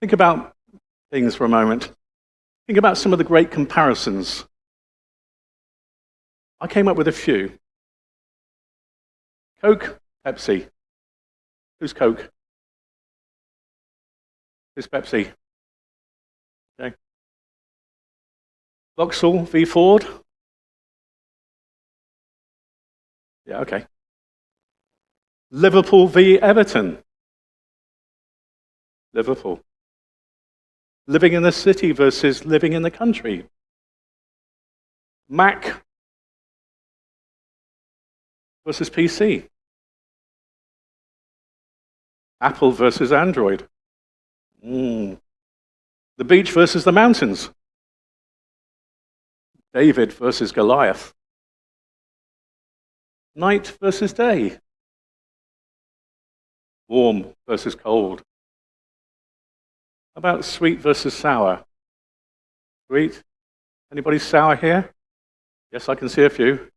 Think about things for a moment. Think about some of the great comparisons. I came up with a few. Coke, Pepsi. Who's Coke? Who's Pepsi? Okay. Vauxhall v Ford? Yeah, okay. Liverpool v Everton? Liverpool. Living in the city versus living in the country? Mac versus PC? Apple versus Android? The beach versus the mountains? David versus Goliath? Night versus day? Warm versus cold? How about sweet versus sour? Sweet? Anybody sour here? Yes, I can see a few.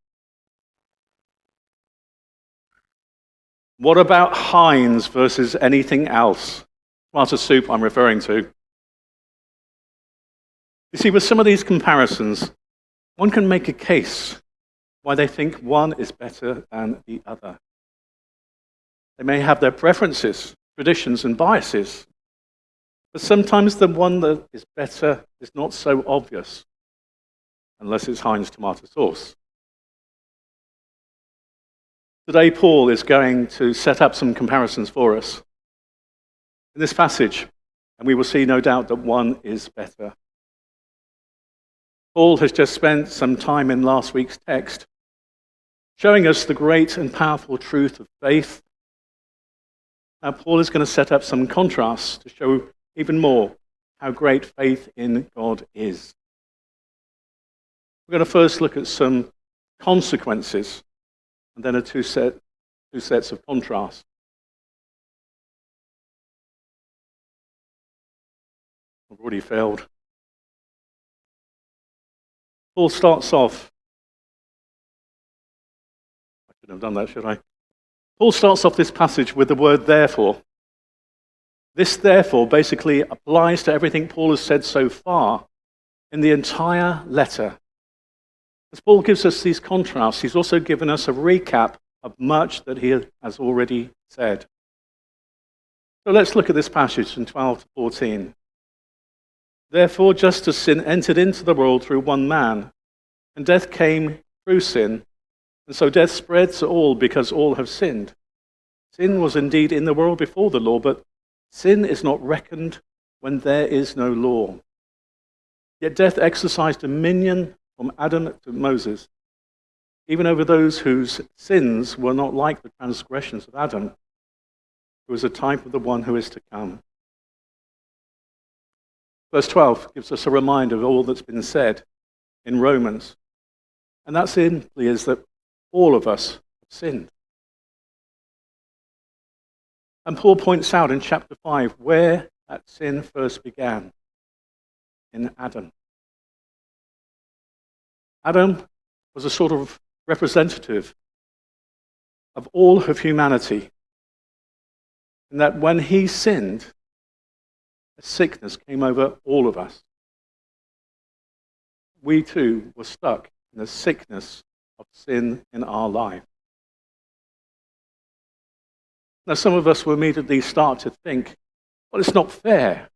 What about Heinz versus anything else? Tomato soup I'm referring to. You see, with some of these comparisons, one can make a case why they think one is better than the other. They may have their preferences, traditions, and biases, but sometimes the one that is better is not so obvious, unless it's Heinz tomato sauce. Today, Paul is going to set up some comparisons for us in this passage, and we will see, no doubt, that one is better. Paul has just spent some time in last week's text showing us the great and powerful truth of faith. Now, Paul is going to set up some contrasts to show even more how great faith in God is. We're going to first look at some consequences and then two sets of contrast. I've already failed. Paul starts off. I shouldn't have done that, should I? Paul starts off this passage with the word therefore. This therefore basically applies to everything Paul has said so far in the entire letter. As Paul gives us these contrasts, he's also given us a recap of much that he has already said. So let's look at this passage from 12 to 14. Therefore, just as sin entered into the world through one man, and death came through sin, and so death spread to all because all have sinned. Sin was indeed in the world before the law, but sin is not reckoned when there is no law. Yet death exercised dominion from Adam to Moses, even over those whose sins were not like the transgressions of Adam, who is a type of the one who is to come. Verse 12 gives us a reminder of all that's been said in Romans, and that simply is that all of us have sinned. And Paul points out in chapter 5 where that sin first began, in Adam. Adam was a sort of representative of all of humanity, and that when he sinned, a sickness came over all of us. We too were stuck in the sickness of sin in our life. Now, some of us will immediately start to think, well, it's not fair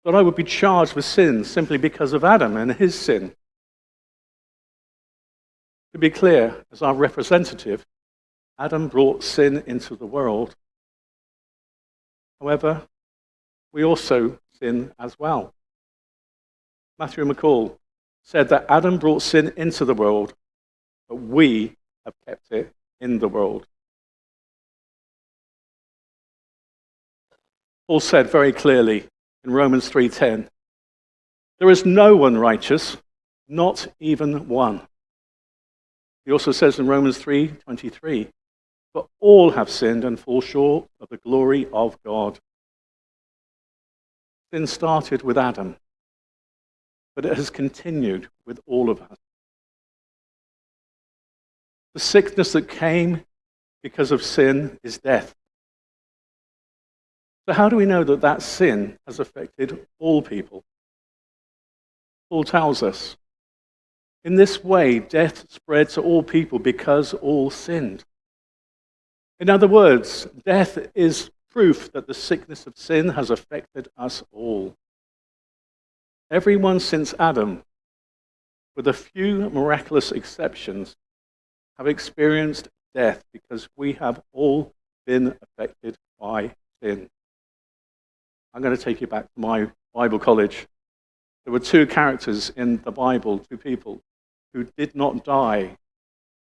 that I would be charged with sin simply because of Adam and his sin. To be clear, as our representative, Adam brought sin into the world. However, we also sin as well. Matthew McCall said that Adam brought sin into the world, but we have kept it in the world. Paul said very clearly in Romans 3:10, there is no one righteous, not even one. He also says in Romans 3:23, for all have sinned and fall short of the glory of God. Sin started with Adam, but it has continued with all of us. The sickness that came because of sin is death. So how do we know that that sin has affected all people? Paul tells us, in this way, death spread to all people because all sinned. In other words, death is proof that the sickness of sin has affected us all. Everyone since Adam, with a few miraculous exceptions, have experienced death because we have all been affected by sin. I'm going to take you back to my Bible college. There were two characters in the Bible, two people, who did not die,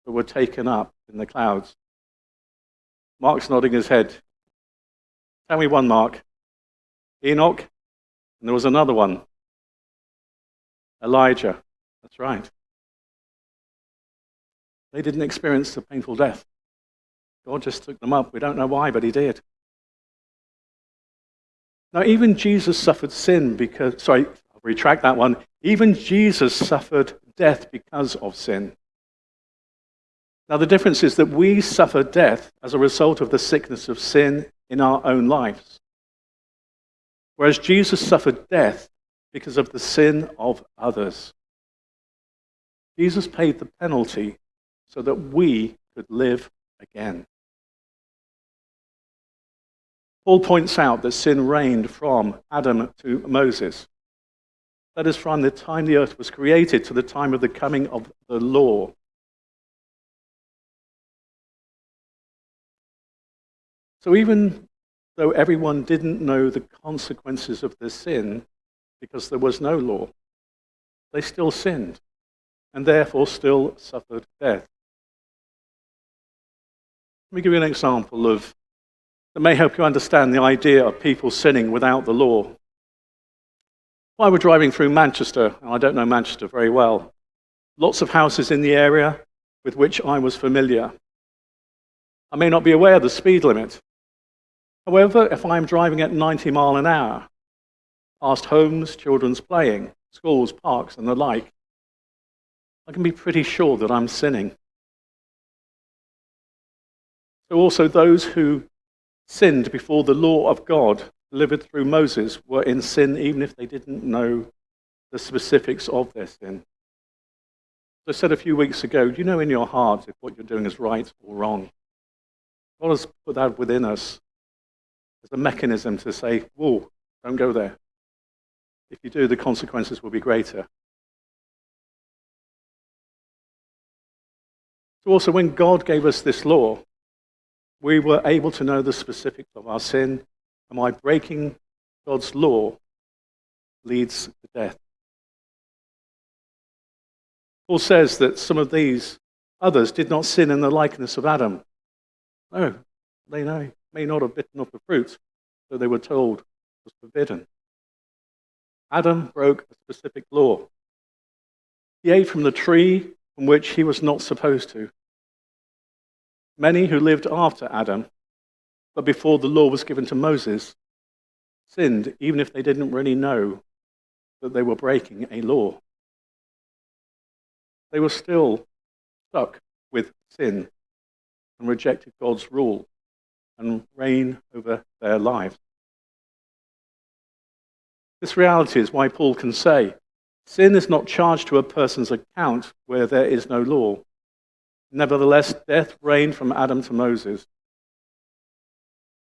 but were taken up in the clouds. Mark's nodding his head. Tell me one, Mark. Enoch, and there was another one. Elijah. That's right. They didn't experience the painful death. God just took them up. We don't know why, but he did. Now, even Jesus suffered sin because, I'll retract that one. Even Jesus suffered death because of sin. Now, the difference is that we suffer death as a result of the sickness of sin in our own lives, whereas Jesus suffered death because of the sin of others. Jesus paid the penalty so that we could live again. Paul points out that sin reigned from Adam to Moses. That is, from the time the earth was created to the time of the coming of the law. So even though everyone didn't know the consequences of their sin because there was no law, they still sinned and therefore still suffered death. Let me give you an example that may help you understand the idea of people sinning without the law. If I were driving through Manchester, and I don't know Manchester very well, lots of houses in the area with which I was familiar. I may not be aware of the speed limit. However, if I'm driving at 90 miles an hour, past homes, children's playing, schools, parks, and the like, I can be pretty sure that I'm sinning. So also those who sinned before the law of God delivered through Moses were in sin even if they didn't know the specifics of their sin. As I said a few weeks ago, do you know in your heart if what you're doing is right or wrong? God has put that within us as a mechanism to say, whoa, don't go there. If you do, the consequences will be greater. So also when God gave us this law, we were able to know the specifics of our sin, and by breaking God's law leads to death. Paul says that some of these others did not sin in the likeness of Adam. No, they may not have bitten off the fruit that they were told was forbidden. Adam broke a specific law. He ate from the tree from which he was not supposed to. Many who lived after Adam, but before the law was given to Moses, sinned even if they didn't really know that they were breaking a law. They were still stuck with sin and rejected God's rule and reign over their lives. This reality is why Paul can say, sin is not charged to a person's account where there is no law. Nevertheless, death reigned from Adam to Moses.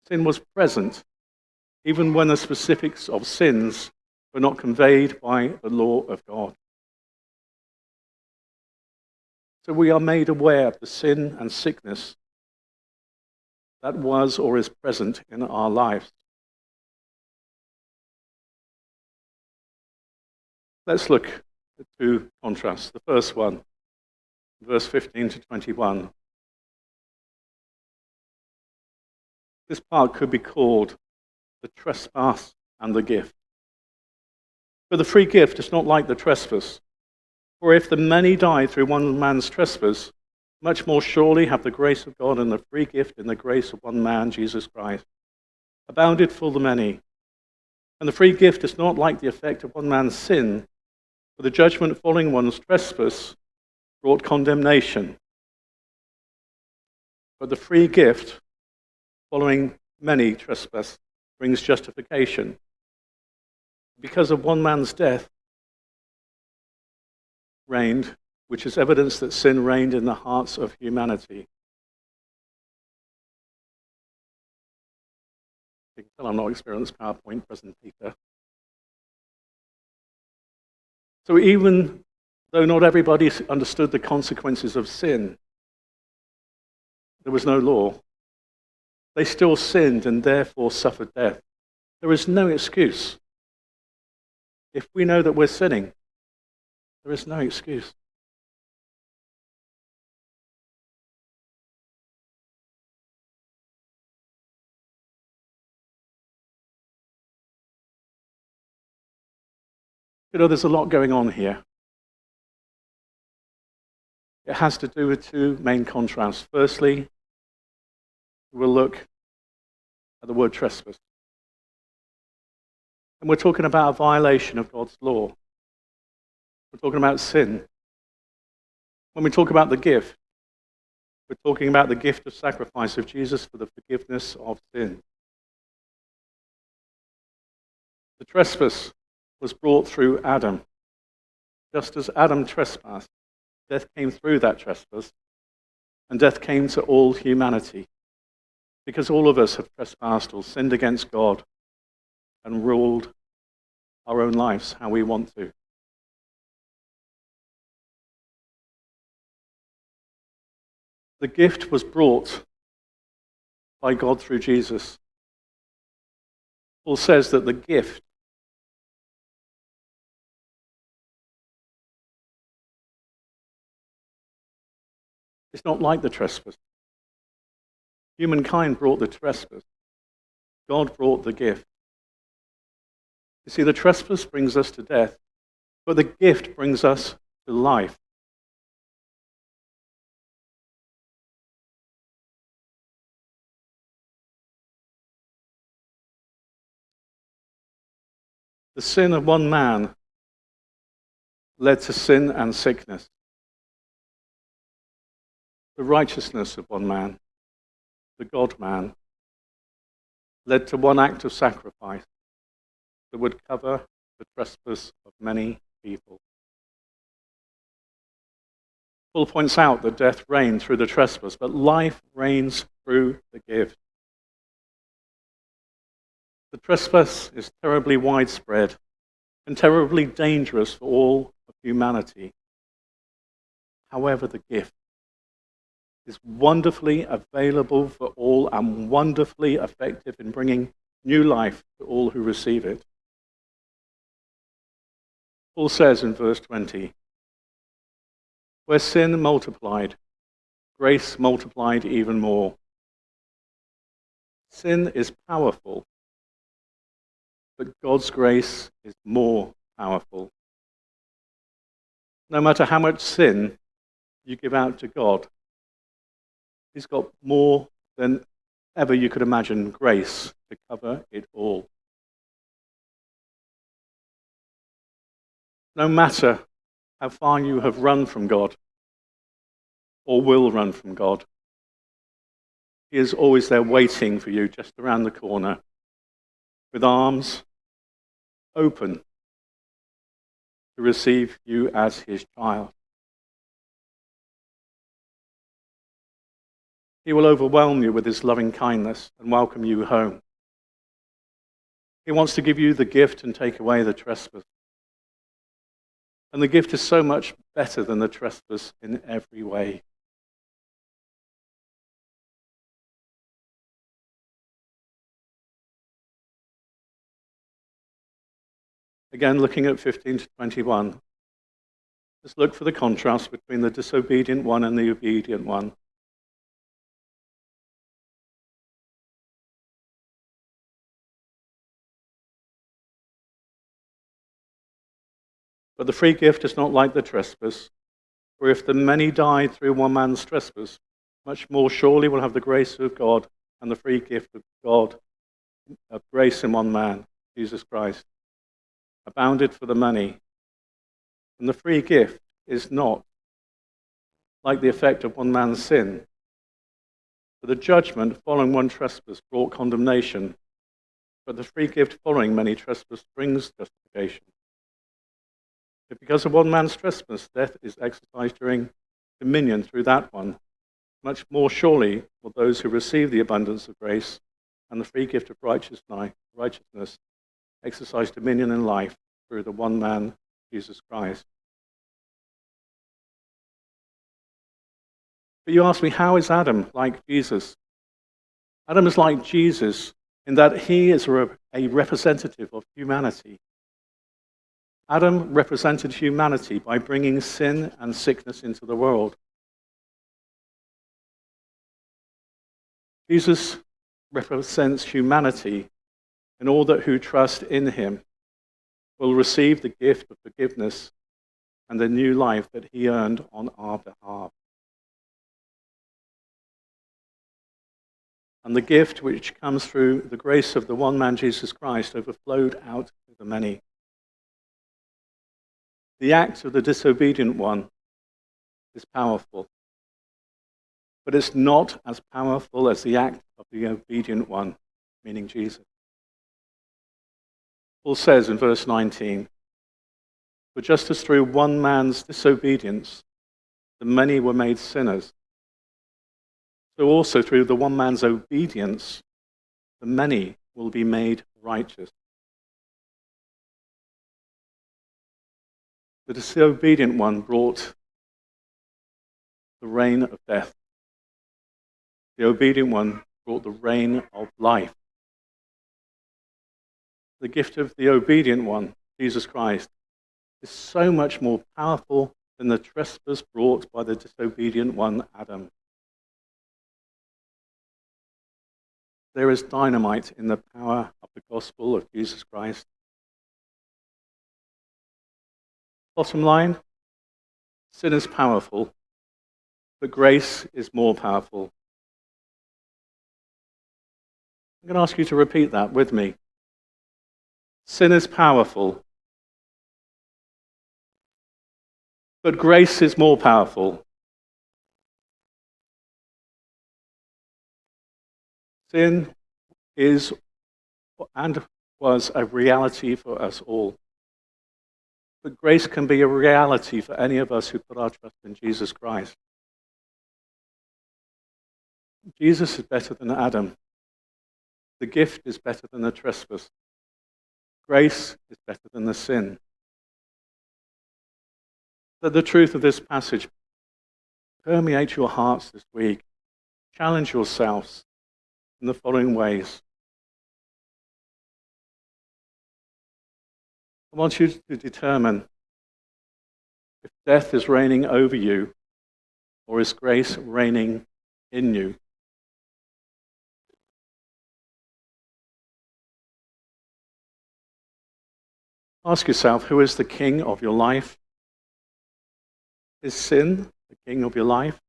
Sin was present, even when the specifics of sins were not conveyed by the law of God. So we are made aware of the sin and sickness that was or is present in our lives. Let's look at two contrasts. The first one, verse 15 to 21. This part could be called the trespass and the gift. But the free gift is not like the trespass. For if the many died through one man's trespass, much more surely have the grace of God and the free gift in the grace of one man, Jesus Christ, abounded for the many. And the free gift is not like the effect of one man's sin, for the judgment following one's trespass brought condemnation. But the free gift following many trespass brings justification. Because of one man's death reigned, which is evidence that sin reigned in the hearts of humanity. You can tell I'm not experienced PowerPoint presenter. So even though not everybody understood the consequences of sin, there was no law. They still sinned and therefore suffered death. There is no excuse. If we know that we're sinning, there is no excuse. You know, there's a lot going on here. It has to do with two main contrasts. Firstly, we'll look at the word trespass. And we're talking about a violation of God's law. We're talking about sin. When we talk about the gift, we're talking about the gift of sacrifice of Jesus for the forgiveness of sin. The trespass was brought through Adam. Just as Adam trespassed, death came through that trespass, and death came to all humanity, because all of us have trespassed or sinned against God and ruled our own lives how we want to. The gift was brought by God through Jesus. Paul says that the gift is not like the trespass. Humankind brought the trespass. God brought the gift. You see, the trespass brings us to death, but the gift brings us to life. The sin of one man led to sin and sickness. The righteousness of one man, the God-man, led to one act of sacrifice that would cover the trespass of many people. Paul points out that death reigned through the trespass, but life reigns through the gift. The trespass is terribly widespread and terribly dangerous for all of humanity. However, the gift is wonderfully available for all and wonderfully effective in bringing new life to all who receive it. Paul says in verse 20, where sin multiplied, grace multiplied even more. Sin is powerful, but God's grace is more powerful. No matter how much sin you give out to God, He's got more than ever you could imagine grace to cover it all. No matter how far you have run from God or will run from God, He is always there waiting for you just around the corner with arms open to receive you as His child. He will overwhelm you with His loving kindness and welcome you home. He wants to give you the gift and take away the trespass. And the gift is so much better than the trespass in every way. Again, looking at 15 to 21, let's look for the contrast between the disobedient one and the obedient one. But the free gift is not like the trespass, for if the many died through one man's trespass, much more surely will have the grace of God and the free gift of God, of grace in one man, Jesus Christ, abounded for the many. And the free gift is not like the effect of one man's sin. For the judgment following one trespass brought condemnation, but the free gift following many trespasses brings justification. If because of one man's trespass death is exercised during dominion through that one, much more surely will those who receive the abundance of grace and the free gift of righteousness exercise dominion in life through the one man, Jesus Christ. But you ask me, how is Adam like Jesus? Adam is like Jesus in that he is a representative of humanity. Adam represented humanity by bringing sin and sickness into the world. Jesus represents humanity in all that who trust in him will receive the gift of forgiveness and the new life that he earned on our behalf. And the gift which comes through the grace of the one man, Jesus Christ, overflowed out to the many. The act of the disobedient one is powerful, but it's not as powerful as the act of the obedient one, meaning Jesus. Paul says in verse 19, "For just as through one man's disobedience the many were made sinners, so also through the one man's obedience the many will be made righteous." The disobedient one brought the reign of death. The obedient one brought the reign of life. The gift of the obedient one, Jesus Christ, is so much more powerful than the trespass brought by the disobedient one, Adam. There is dynamite in the power of the gospel of Jesus Christ. Bottom line, sin is powerful, but grace is more powerful. I'm going to ask you to repeat that with me. Sin is powerful, but grace is more powerful. Sin is and was a reality for us all. But grace can be a reality for any of us who put our trust in Jesus Christ. Jesus is better than Adam. The gift is better than the trespass. Grace is better than the sin. Let the truth of this passage permeate your hearts this week. Challenge yourselves in the following ways. I want you to determine if death is reigning over you or is grace reigning in you. Ask yourself, who is the king of your life? Is sin the king of your life?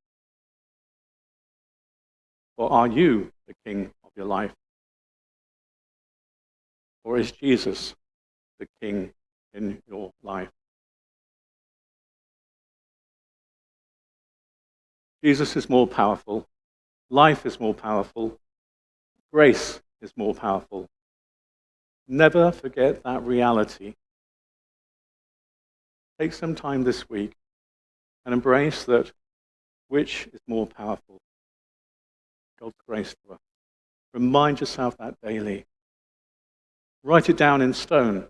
Or are you the king of your life? Or is Jesus the king in your life? Jesus is more powerful. Life is more powerful. Grace is more powerful. Never forget that reality. Take some time this week and embrace that which is more powerful. God's grace to us. Remind yourself that daily. Write it down in stone.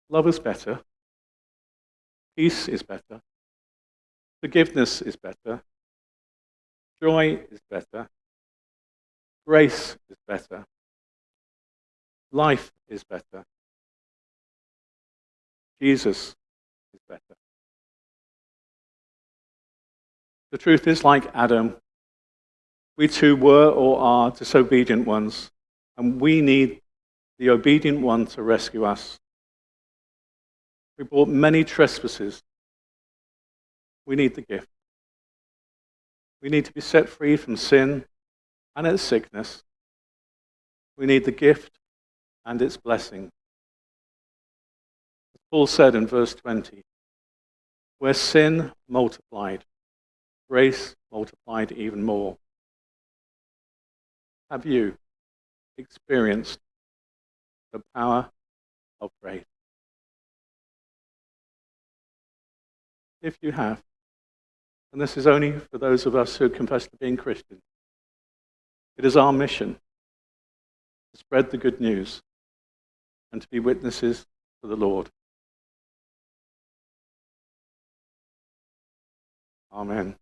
Love is better. Peace is better. Forgiveness is better. Joy is better. Grace is better. Life is better. Jesus is better. The truth is, like Adam, we too were or are disobedient ones, and we need the obedient one to rescue us. We brought many trespasses. We need the gift. We need to be set free from sin and its sickness. We need the gift and its blessing. As Paul said in verse 20, where sin multiplied, grace multiplied even more. Have you experienced the power of grace? If you have, and this is only for those of us who confess to being Christian, it is our mission to spread the good news and to be witnesses for the Lord. Amen.